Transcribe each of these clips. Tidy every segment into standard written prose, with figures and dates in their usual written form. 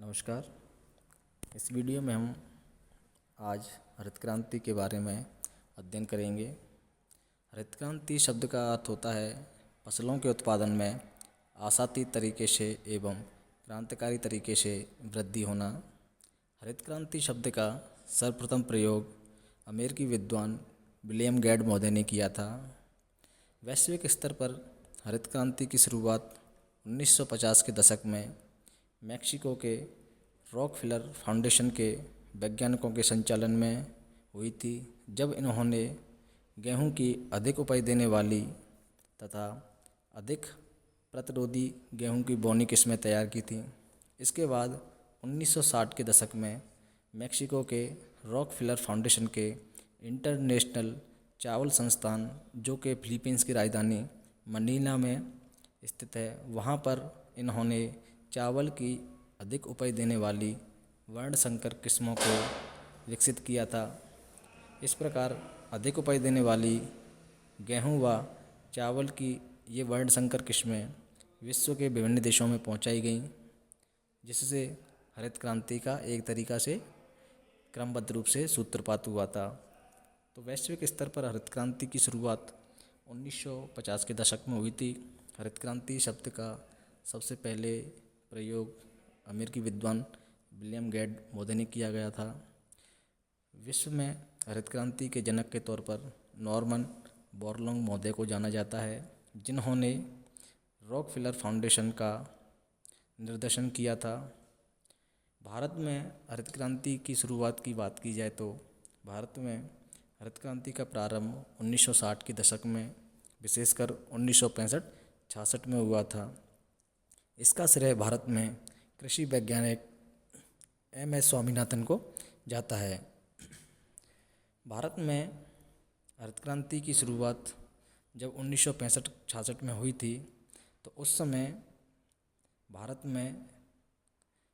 नमस्कार। इस वीडियो में हम आज हरित क्रांति के बारे में अध्ययन करेंगे। हरित क्रांति शब्द का अर्थ होता है फसलों के उत्पादन में आशातीत तरीके से एवं क्रांतिकारी तरीके से वृद्धि होना। हरित क्रांति शब्द का सर्वप्रथम प्रयोग अमेरिकी विद्वान विलियम गैड-मोदी ने किया था। वैश्विक स्तर पर हरित क्रांति की शुरुआत 1950 के दशक में मैक्सिको के रॉकफेलर फाउंडेशन के वैज्ञानिकों के संचालन में हुई थी, जब इन्होंने गेहूं की अधिक उपज देने वाली तथा अधिक प्रतिरोधी गेहूं की बोनी किस्में तैयार की थीं। इसके बाद 1960 के दशक में मैक्सिको के रॉकफेलर फाउंडेशन के इंटरनेशनल चावल संस्थान, जो कि फिलीपींस की राजधानी मनीला में स्थित है, वहाँ पर इन्होंने चावल की अधिक उपज देने वाली वर्णशंकर किस्मों को विकसित किया था। इस प्रकार अधिक उपज देने वाली गेहूं व चावल की ये वर्णशंकर किस्में विश्व के विभिन्न देशों में पहुंचाई गईं, जिससे हरित क्रांति का एक तरीक़ा से क्रमबद्ध रूप से सूत्रपात हुआ था। तो वैश्विक स्तर पर हरित क्रांति की शुरुआत 1950 के दशक में हुई थी। हरित क्रांति शब्द का सबसे पहले प्रयोग अमेरिकी विद्वान विलियम गैड-मोदी ने किया गया था। विश्व में हरित क्रांति के जनक के तौर पर नॉर्मन बोरलॉग मोदी को जाना जाता है, जिन्होंने रॉकफेलर फाउंडेशन का निर्देशन किया था। भारत में हरित क्रांति की शुरुआत की बात की जाए तो भारत में हरित क्रांति का प्रारंभ 1960 के दशक में, विशेषकर 1965-66 में हुआ था। इसका श्रेय भारत में कृषि वैज्ञानिक MS स्वामीनाथन को जाता है। भारत में हरित क्रांति की शुरुआत जब 1965-66 में हुई थी, तो उस समय भारत में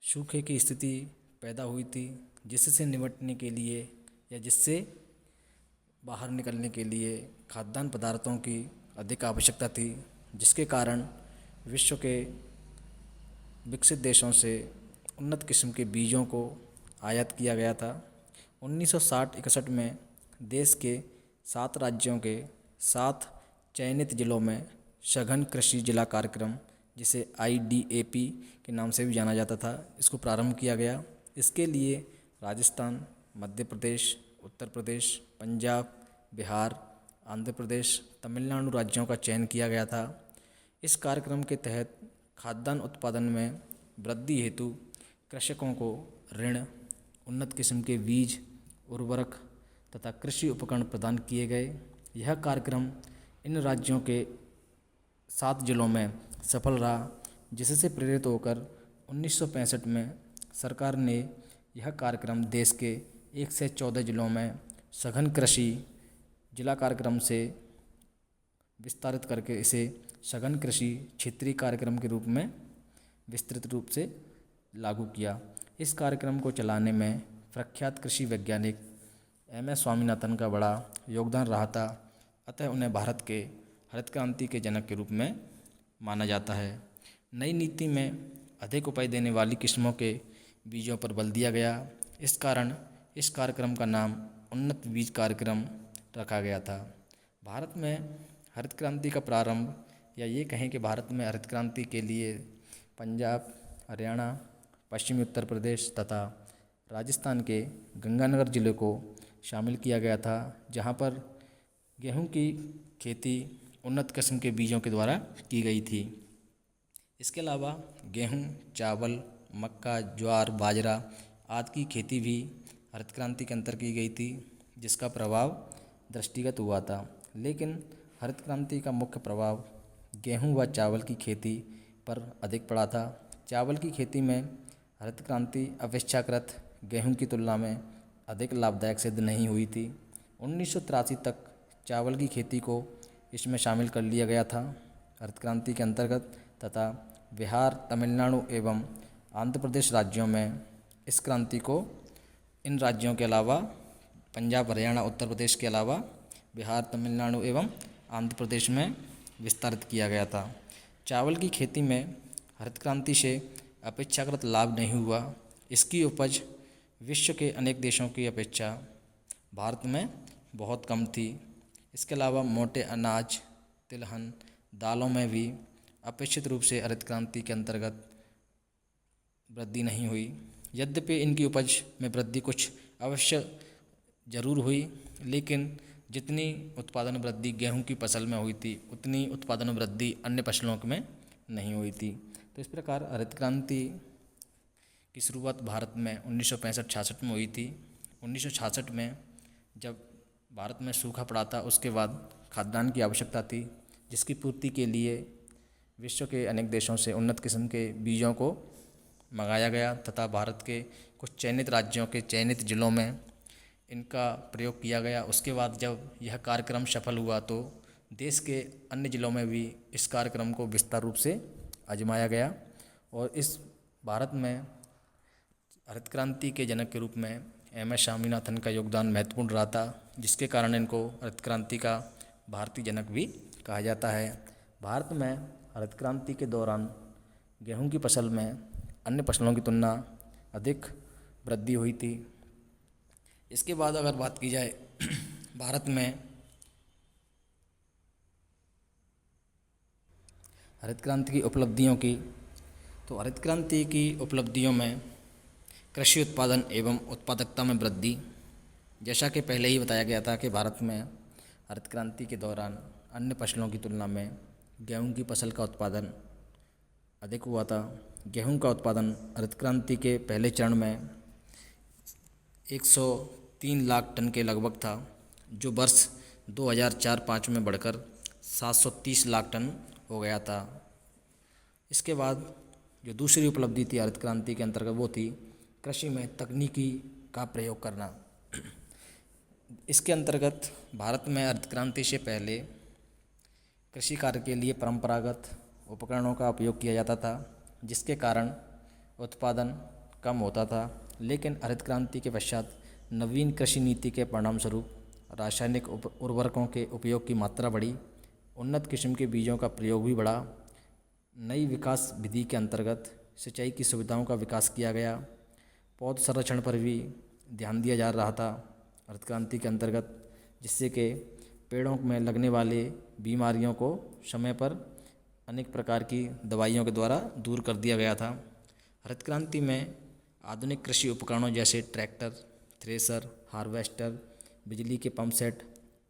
सूखे की स्थिति पैदा हुई थी, जिससे निपटने के लिए या जिससे बाहर निकलने के लिए खाद्यान्न पदार्थों की अधिक आवश्यकता थी, जिसके कारण विश्व के विकसित देशों से उन्नत किस्म के बीजों को आयात किया गया था। 1960-61 में देश के 7 राज्यों के 7 चयनित जिलों में सघन कृषि जिला कार्यक्रम, जिसे IDAP के नाम से भी जाना जाता था, इसको प्रारंभ किया गया। इसके लिए राजस्थान, मध्य प्रदेश, उत्तर प्रदेश, पंजाब, बिहार, आंध्र प्रदेश, तमिलनाडु राज्यों का चयन किया गया था। इस कार्यक्रम के तहत खाद्यान्न उत्पादन में वृद्धि हेतु कृषकों को ऋण, उन्नत किस्म के बीज, उर्वरक तथा कृषि उपकरण प्रदान किए गए। यह कार्यक्रम इन राज्यों के 7 जिलों में सफल रहा, जिससे प्रेरित होकर 1965 में सरकार ने यह कार्यक्रम देश के 1 से 14 जिलों में सघन कृषि जिला कार्यक्रम से विस्तारित करके इसे सघन कृषि क्षेत्रीय कार्यक्रम के रूप में विस्तृत रूप से लागू किया। इस कार्यक्रम को चलाने में प्रख्यात कृषि वैज्ञानिक MS स्वामीनाथन का बड़ा योगदान रहा था, अतः उन्हें भारत के हरित क्रांति के जनक के रूप में माना जाता है। नई नीति में अधिक उपज देने वाली किस्मों के बीजों पर बल दिया गया। इस कारण इस कार्यक्रम का नाम उन्नत बीज कार्यक्रम रखा गया था। भारत में हरित क्रांति का प्रारंभ, या ये कहें कि भारत में हरित क्रांति के लिए पंजाब, हरियाणा, पश्चिमी उत्तर प्रदेश तथा राजस्थान के गंगानगर ज़िले को शामिल किया गया था, जहाँ पर गेहूं की खेती उन्नत किस्म के बीजों के द्वारा की गई थी। इसके अलावा गेहूं, चावल, मक्का, ज्वार, बाजरा आदि की खेती भी हरित क्रांति के अंतर की गई थी, जिसका प्रभाव दृष्टिगत हुआ था। लेकिन हरित क्रांति का मुख्य प्रभाव गेहूं व चावल की खेती पर अधिक पड़ा था। चावल की खेती में हरित क्रांति अपेक्षाकृत गेहूं की तुलना में अधिक लाभदायक सिद्ध नहीं हुई थी। 1983 तक चावल की खेती को इसमें शामिल कर लिया गया था हरित क्रांति के अंतर्गत, तथा बिहार, तमिलनाडु एवं आंध्र प्रदेश राज्यों में इस क्रांति को इन राज्यों के अलावा पंजाब, हरियाणा, उत्तर प्रदेश के अलावा बिहार, तमिलनाडु एवं आंध्र प्रदेश में विस्तारित किया गया था। चावल की खेती में हरित क्रांति से अपेक्षाकृत लाभ नहीं हुआ। इसकी उपज विश्व के अनेक देशों की अपेक्षा भारत में बहुत कम थी। इसके अलावा मोटे अनाज, तिलहन, दालों में भी अपेक्षित रूप से हरित क्रांति के अंतर्गत वृद्धि नहीं हुई। यद्यपि इनकी उपज में वृद्धि कुछ अवश्य जरूर हुई, लेकिन जितनी उत्पादन वृद्धि गेहूं की फसल में हुई थी उतनी उत्पादन वृद्धि अन्य फसलों में नहीं हुई थी। तो इस प्रकार हरित क्रांति की शुरुआत भारत में 1965-66 में हुई थी। 1966 में जब भारत में सूखा पड़ा था, उसके बाद खाद्यान्न की आवश्यकता थी, जिसकी पूर्ति के लिए विश्व के अनेक देशों से उन्नत किस्म के बीजों को मंगाया गया तथा भारत के कुछ चयनित राज्यों के चयनित जिलों में इनका प्रयोग किया गया। उसके बाद जब यह कार्यक्रम सफल हुआ तो देश के अन्य जिलों में भी इस कार्यक्रम को विस्तार रूप से आजमाया गया और इस भारत में हरित क्रांति के जनक के रूप में एम.एस. स्वामीनाथन का योगदान महत्वपूर्ण रहा था, जिसके कारण इनको हरित क्रांति का भारतीय जनक भी कहा जाता है। भारत में हरित क्रांति के दौरान गेहूं की फसल में अन्य फसलों की तुलना अधिक वृद्धि हुई थी। इसके बाद अगर बात की जाए भारत में हरित क्रांति की उपलब्धियों की, तो हरित क्रांति की उपलब्धियों में कृषि उत्पादन एवं उत्पादकता में वृद्धि, जैसा कि पहले ही बताया गया था कि भारत में हरित क्रांति के दौरान अन्य फसलों की तुलना में गेहूं की फसल का उत्पादन अधिक हुआ था। गेहूं का उत्पादन हरित क्रांति के पहले चरण में 103 लाख टन के लगभग था, जो वर्ष 2004-05 में बढ़कर 730 लाख टन हो गया था। इसके बाद जो दूसरी उपलब्धि थी हरित क्रांति के अंतर्गत वो थी कृषि में तकनीकी का प्रयोग करना। इसके अंतर्गत भारत में हरित क्रांति से पहले कृषि कार्य के लिए परंपरागत उपकरणों का उपयोग किया जाता था, जिसके कारण उत्पादन कम होता था। लेकिन हरित क्रांति के पश्चात नवीन कृषि नीति के परिणाम स्वरूप रासायनिक उर्वरकों के उपयोग की मात्रा बढ़ी, उन्नत किस्म के बीजों का प्रयोग भी बढ़ा, नई विकास विधि के अंतर्गत सिंचाई की सुविधाओं का विकास किया गया, पौध संरक्षण पर भी ध्यान दिया जा रहा था हरित क्रांति के अंतर्गत, जिससे कि पेड़ों में लगने वाले बीमारियों को समय पर अनेक प्रकार की दवाइयों के द्वारा दूर कर दिया गया था। हरित क्रांति में आधुनिक कृषि उपकरणों जैसे ट्रैक्टर, थ्रेसर, हार्वेस्टर, बिजली के पंप सेट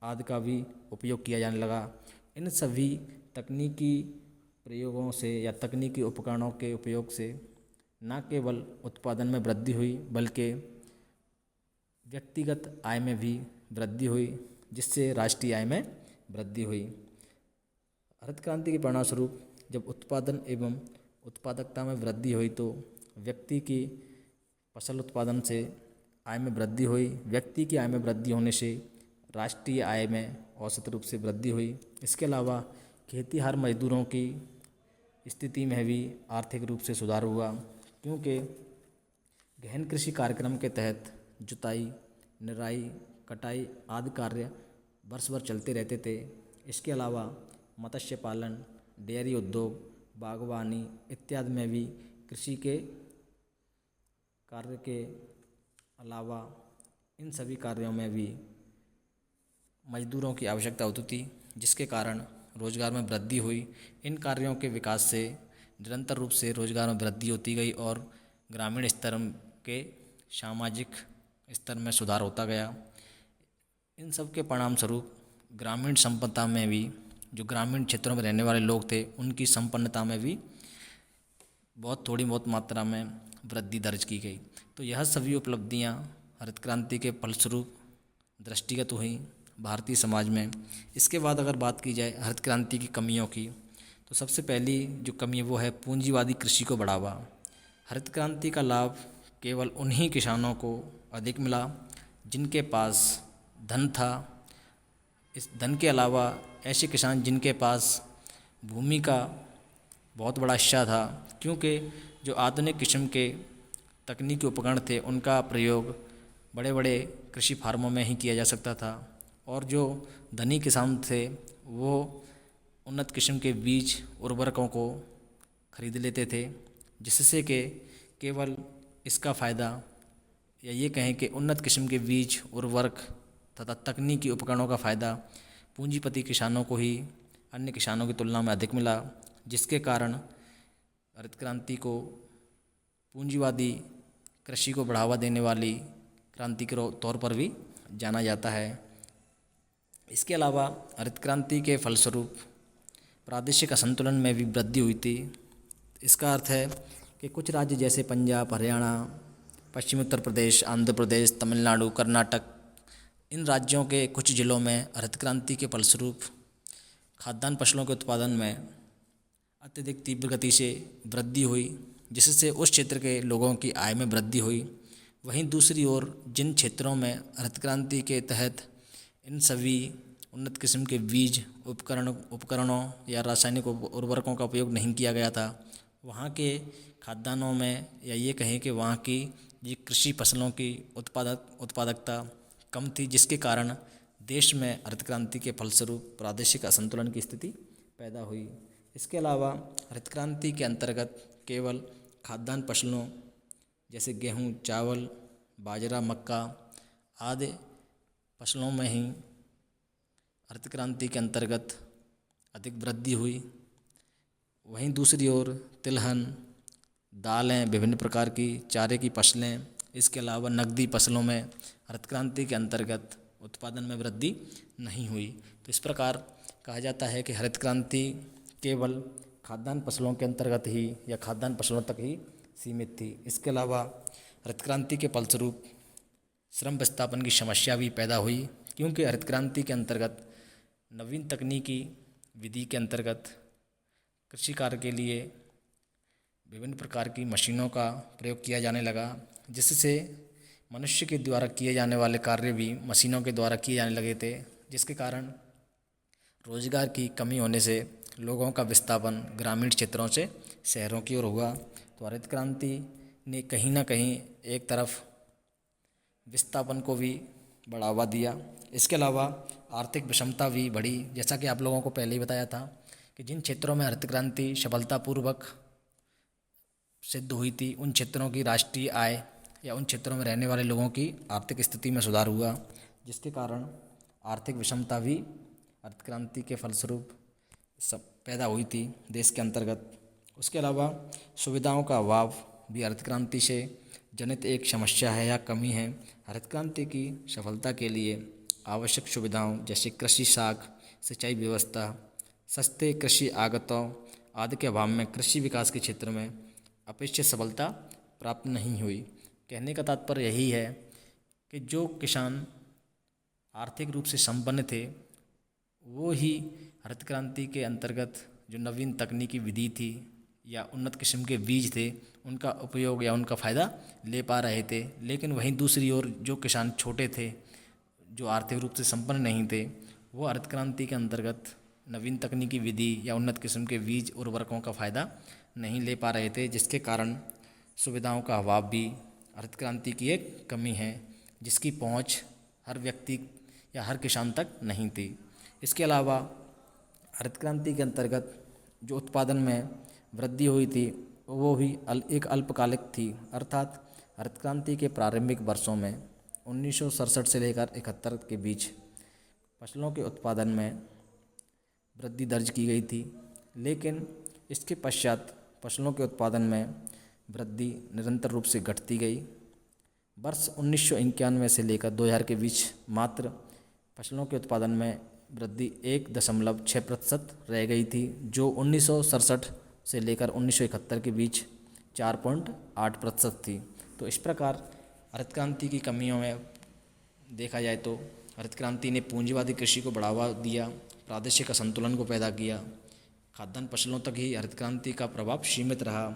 आदि का भी उपयोग किया जाने लगा। इन सभी तकनीकी प्रयोगों से या तकनीकी उपकरणों के उपयोग से न केवल उत्पादन में वृद्धि हुई बल्कि व्यक्तिगत आय में भी वृद्धि हुई, जिससे राष्ट्रीय आय में वृद्धि हुई। हरित क्रांति के परिणामस्वरूप जब उत्पादन एवं उत्पादकता में वृद्धि हुई तो व्यक्ति की फसल उत्पादन से आय में वृद्धि हुई। व्यक्ति की आय में वृद्धि होने से राष्ट्रीय आय में औसत रूप से वृद्धि हुई। इसके अलावा खेतीहार मजदूरों की स्थिति में भी आर्थिक रूप से सुधार हुआ, क्योंकि गहन कृषि कार्यक्रम के तहत जुताई, निराई, कटाई आदि कार्य वर्ष भर चलते रहते थे। इसके अलावा मत्स्य पालन, डेयरी उद्योग, बागवानी इत्यादि में भी कृषि के कार्य के अलावा इन सभी कार्यों में भी मजदूरों की आवश्यकता होती थी, जिसके कारण रोजगार में वृद्धि हुई। इन कार्यों के विकास से निरंतर रूप से रोजगार में वृद्धि होती गई और ग्रामीण स्तर के सामाजिक स्तर में सुधार होता गया। इन सब के परिणाम स्वरूप ग्रामीण संपन्नता में भी, जो ग्रामीण क्षेत्रों में रहने वाले लोग थे उनकी संपन्नता में भी थोड़ी बहुत मात्रा में वृद्धि दर्ज की गई। तो यह सभी उपलब्धियां हरित क्रांति के फलस्वरूप दृष्टिगत हुई भारतीय समाज में। इसके बाद अगर बात की जाए हरित क्रांति की कमियों की, तो सबसे पहली जो कमी है वो है पूंजीवादी कृषि को बढ़ावा। हरित क्रांति का लाभ केवल उन्हीं किसानों को अधिक मिला जिनके पास धन था। इस धन के अलावा ऐसे किसान जिनके पास भूमि का बहुत बड़ा हिस्सा था, क्योंकि जो आधुनिक किस्म के तकनीकी उपकरण थे उनका प्रयोग बड़े बड़े कृषि फार्मों में ही किया जा सकता था, और जो धनी किसान थे वो उन्नत किस्म के बीज उर्वरकों को खरीद लेते थे, जिससे कि केवल इसका फ़ायदा या ये कहें कि उन्नत किस्म के बीज, उर्वरक तथा तकनीकी उपकरणों का फ़ायदा पूंजीपति किसानों को ही अन्य किसानों की तुलना में अधिक मिला, जिसके कारण हरित क्रांति को पूंजीवादी कृषि को बढ़ावा देने वाली क्रांति के तौर पर भी जाना जाता है। इसके अलावा हरित क्रांति के फलस्वरूप प्रादेशिक असंतुलन में भी वृद्धि हुई थी। इसका अर्थ है कि कुछ राज्य जैसे पंजाब, हरियाणा, पश्चिमी उत्तर प्रदेश, आंध्र प्रदेश, तमिलनाडु, कर्नाटक, इन राज्यों के कुछ जिलों में हरित क्रांति के फलस्वरूप खाद्यान्न फसलों के उत्पादन में अत्यधिक तीव्र गति से वृद्धि हुई, जिससे उस क्षेत्र के लोगों की आय में वृद्धि हुई। वहीं दूसरी ओर जिन क्षेत्रों में हरित क्रांति के तहत इन सभी उन्नत किस्म के बीज, उपकरणों या रासायनिक उर्वरकों का उपयोग नहीं किया गया था, वहाँ के खाद्यान्नों में या ये कहें कि वहाँ की ये कृषि फसलों की उत्पादकता कम थी, जिसके कारण देश में हरित क्रांति के फलस्वरूप प्रादेशिक असंतुलन की स्थिति पैदा हुई। इसके अलावा हरित क्रांति के अंतर्गत केवल खाद्यान्न फसलों जैसे गेहूँ, चावल, बाजरा, मक्का आदि फसलों में ही हरित क्रांति के अंतर्गत अधिक वृद्धि हुई। वहीं दूसरी ओर तिलहन, दालें, विभिन्न प्रकार की चारे की फसलें, इसके अलावा नकदी फसलों में हरित क्रांति के अंतर्गत उत्पादन में वृद्धि नहीं हुई। तो इस प्रकार कहा जाता है कि हरित क्रांति केवल खाद्यान्न फसलों के अंतर्गत ही या खाद्यान्न फसलों तक ही सीमित थी। इसके अलावा हरित क्रांति के फलस्वरूप श्रम विस्थापन की समस्या भी पैदा हुई, क्योंकि हरित क्रांति के अंतर्गत नवीन तकनीकी विधि के अंतर्गत कृषि कार्य के लिए विभिन्न प्रकार की मशीनों का प्रयोग किया जाने लगा, जिससे मनुष्य के द्वारा किए जाने वाले कार्य भी मशीनों के द्वारा किए जाने लगे थे, जिसके कारण रोजगार की कमी होने से लोगों का विस्थापन ग्रामीण क्षेत्रों से शहरों की ओर हुआ। तो हरित क्रांति ने कहीं ना कहीं एक तरफ विस्थापन को भी बढ़ावा दिया। इसके अलावा आर्थिक विषमता भी बढ़ी, जैसा कि आप लोगों को पहले ही बताया था कि जिन क्षेत्रों में हरित क्रांति सफलतापूर्वक सिद्ध हुई थी, उन क्षेत्रों की राष्ट्रीय आय या उन क्षेत्रों में रहने वाले लोगों की आर्थिक स्थिति में सुधार हुआ, जिसके कारण आर्थिक विषमता भी हरित क्रांति के फलस्वरूप सब पैदा हुई थी देश के अंतर्गत। उसके अलावा सुविधाओं का अभाव भी हरित क्रांति से जनित एक समस्या है या कमी है। हरित क्रांति की सफलता के लिए आवश्यक सुविधाओं जैसे कृषि साख, सिंचाई व्यवस्था, सस्ते कृषि आगतों आदि के अभाव में कृषि विकास के क्षेत्र में अपेक्षित सफलता प्राप्त नहीं हुई। कहने का तात्पर्य यही है कि जो किसान आर्थिक रूप से संपन्न थे, वो ही हरित क्रांति के अंतर्गत जो नवीन तकनीकी विधि थी या उन्नत किस्म के बीज थे, उनका उपयोग या उनका फ़ायदा ले पा रहे थे। लेकिन वहीं दूसरी ओर जो किसान छोटे थे, जो आर्थिक रूप से संपन्न नहीं थे, वो हरित क्रांति के अंतर्गत नवीन तकनीकी विधि या उन्नत किस्म के बीज उर्वरकों का फ़ायदा नहीं ले पा रहे थे, जिसके कारण सुविधाओं का अभाव भी हरित क्रांति की एक कमी है, जिसकी पहुंच हर व्यक्ति या हर किसान तक नहीं थी। इसके अलावा हरित क्रांति के अंतर्गत जो उत्पादन में वृद्धि हुई थी, वो भी एक अल्पकालिक थी। अर्थात हरित क्रांति के प्रारंभिक वर्षों में 1967 से लेकर 71 के बीच फसलों के उत्पादन में वृद्धि दर्ज की गई थी, लेकिन इसके पश्चात फसलों के उत्पादन में वृद्धि निरंतर रूप से घटती गई। वर्ष 1991 से लेकर 2000 के बीच मात्र फसलों के उत्पादन में वृद्धि 1.6% रह गई थी, जो 1967 से लेकर 1971 के बीच 4.8% थी। तो इस प्रकार हरित क्रांति की कमियों में देखा जाए तो हरित क्रांति ने पूंजीवादी कृषि को बढ़ावा दिया, प्रादेशिक असंतुलन को पैदा किया, खाद्यान्न फसलों तक ही हरित क्रांति का प्रभाव सीमित रहा।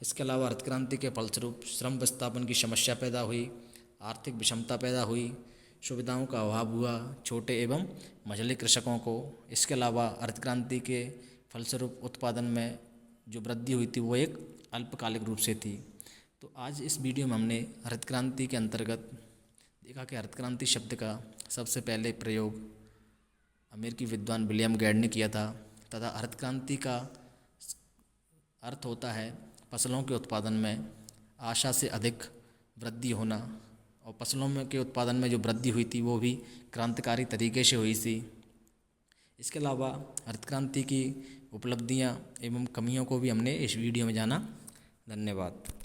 इसके अलावा हरित क्रांति के फलस्वरूप श्रम विस्थापन की समस्या पैदा हुई, आर्थिक विषमता पैदा हुई, सुविधाओं का अभाव हुआ छोटे एवं मझले कृषकों को। इसके अलावा हरित क्रांति के फलस्वरूप उत्पादन में जो वृद्धि हुई थी, वो एक अल्पकालिक रूप से थी। तो आज इस वीडियो में हमने हरित क्रांति के अंतर्गत देखा कि हरित क्रांति शब्द का सबसे पहले प्रयोग अमेरिकी विद्वान विलियम गेड ने किया था, तथा हरित क्रांति का अर्थ होता है फसलों के उत्पादन में आशा से अधिक वृद्धि होना और फसलों में के उत्पादन में जो वृद्धि हुई थी वो भी क्रांतिकारी तरीके से हुई थी। इसके अलावा हरित क्रांति की उपलब्धियां एवं कमियों को भी हमने इस वीडियो में जाना। धन्यवाद।